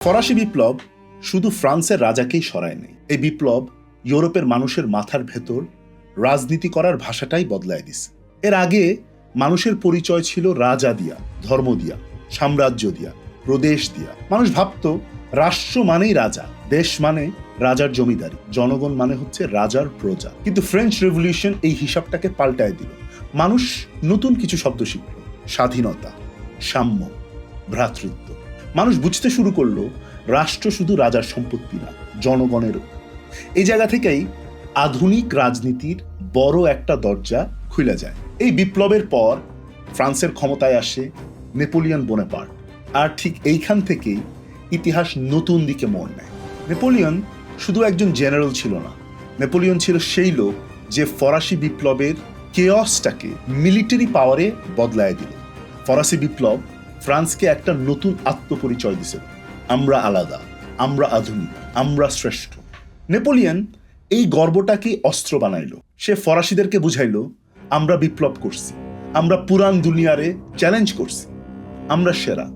ফরাসি বিপ্লব শুধু ফ্রান্সের রাজাকেই সরায় নেই। এই বিপ্লব ইউরোপের মানুষের মাথার ভেতর রাজনীতি করার ভাষাটাই বদলায় দিছে। এর আগে মানুষের পরিচয় ছিল রাজা দিয়া, ধর্ম দিয়া, সাম্রাজ্য দিয়া, প্রদেশ দিয়া। মানুষ ভাবত রাষ্ট্র মানেই রাজা, দেশ মানে রাজার জমিদারি, জনগণ মানে হচ্ছে রাজার প্রজা। কিন্তু ফ্রেঞ্চ রেভলিউশন এই হিসাবটাকে পাল্টায় দিল। মানুষ নতুন কিছু শব্দ শিখল: স্বাধীনতা, সাম্য, ভ্রাতৃত্ব। মানুষ বুঝতে শুরু করলো রাষ্ট্র শুধু রাজার সম্পত্তি না, জনগণেরও। এই জায়গা থেকেই আধুনিক রাজনীতির বড় একটা দরজা খুলে যায়। এই বিপ্লবের পর ফ্রান্সের ক্ষমতায় আসে নেপোলিয়ন বোনাপার্ট, আর ঠিক এইখান থেকেই ইতিহাস নতুন দিকে মোড় নেয়। নেপোলিয়ন শুধু একজন জেনারেল ছিল না, নেপোলিয়ন ছিল সেই লোক যে ফরাসি বিপ্লবের কেয়সটাকে মিলিটারি পাওয়ারে বদলায় দিল। ফরাসি বিপ্লব ফ্রান্সকে একটা নতুন আত্মপরিচয় দিছে: আমরা আলাদা, আমরা আধুনিক, আমরা শ্রেষ্ঠ। নেপোলিয়ন এই গর্বটাকে অস্ত্র বানাইল। সে ফরাসিদেরকে বুঝাইল, আমরা বিপ্লব করছি, আমরা পুরান দুনিয়ারে চ্যালেঞ্জ করছি, আমরা সেরা।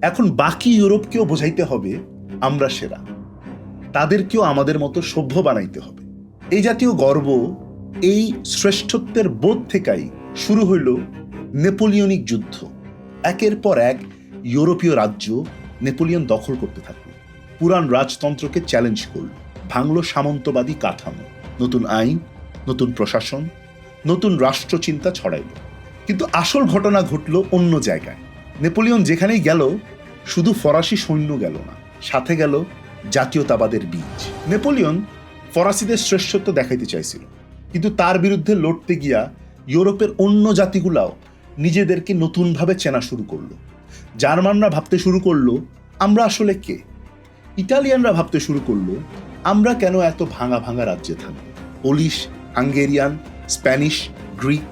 এখন বাকি ইউরোপকেও বোঝাইতে হবে আমরা সেরা, তাদেরকেও আমাদের মতো সভ্য বানাইতে হবে। এই জাতীয় গর্ব, এই শ্রেষ্ঠত্বের বোধ থেকেই শুরু হইল নেপোলিয়নিক যুদ্ধ। একের পর এক ইউরোপীয় রাজ্য নেপোলিয়ন দখল করতে থাকলো, পুরান রাজতন্ত্রকে চ্যালেঞ্জ করল, ভাঙল সামন্তবাদী কাঠামো, নতুন আইন, নতুন প্রশাসন, নতুন রাষ্ট্রচিন্তা ছড়াইল। কিন্তু আসল ঘটনা ঘটল অন্য জায়গায়। নেপোলিয়ন যেখানেই গেল, শুধু ফরাসি সৈন্য গেল না, সাথে গেল জাতীয়তাবাদের বীজ। নেপোলিয়ন ফরাসিদের শ্রেষ্ঠত্ব দেখাইতে চাইছিল, কিন্তু তার বিরুদ্ধে লড়তে গিয়া ইউরোপের অন্য জাতিগুলাও নিজেদেরকে নতুনভাবে চেনা শুরু করলো। জার্মানরা ভাবতে শুরু করলো, আমরা আসলে কে? ইটালিয়ানরা ভাবতে শুরু করলো, আমরা কেন এত ভাঙা ভাঙা রাজ্যে থাকব? Polish, Hungarian, Spanish, Greek,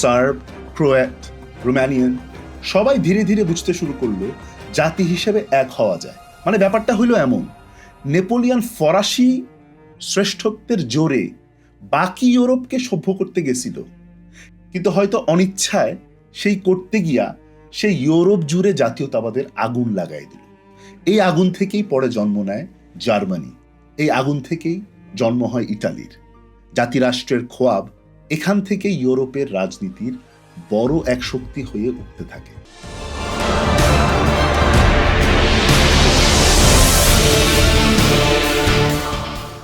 সার্ব, Croat, Romanian সবাই ধীরে ধীরে বুঝতে শুরু করলো জাতি হিসেবে এক হওয়া যায়। মানে ব্যাপারটা হইল এমন, নেপোলিয়ন ফরাসি শ্রেষ্ঠত্বের জোরে বাকি ইউরোপকে সভ্য করতে গেছিল, কিন্তু হয়তো অনিচ্ছায় সেই করতে গিয়া সেই ইউরোপ জুড়ে জাতীয়তাবাদের আগুন লাগাই দিল। এই আগুন থেকেই পরে জন্ম নেয় জার্মানি, এই আগুন থেকেই জন্ম হয় ইটালির। জাতিরাষ্ট্রের খোয়াব এখান থেকে ইউরোপের রাজনীতির বড় এক শক্তি হয়ে উঠতে থাকে।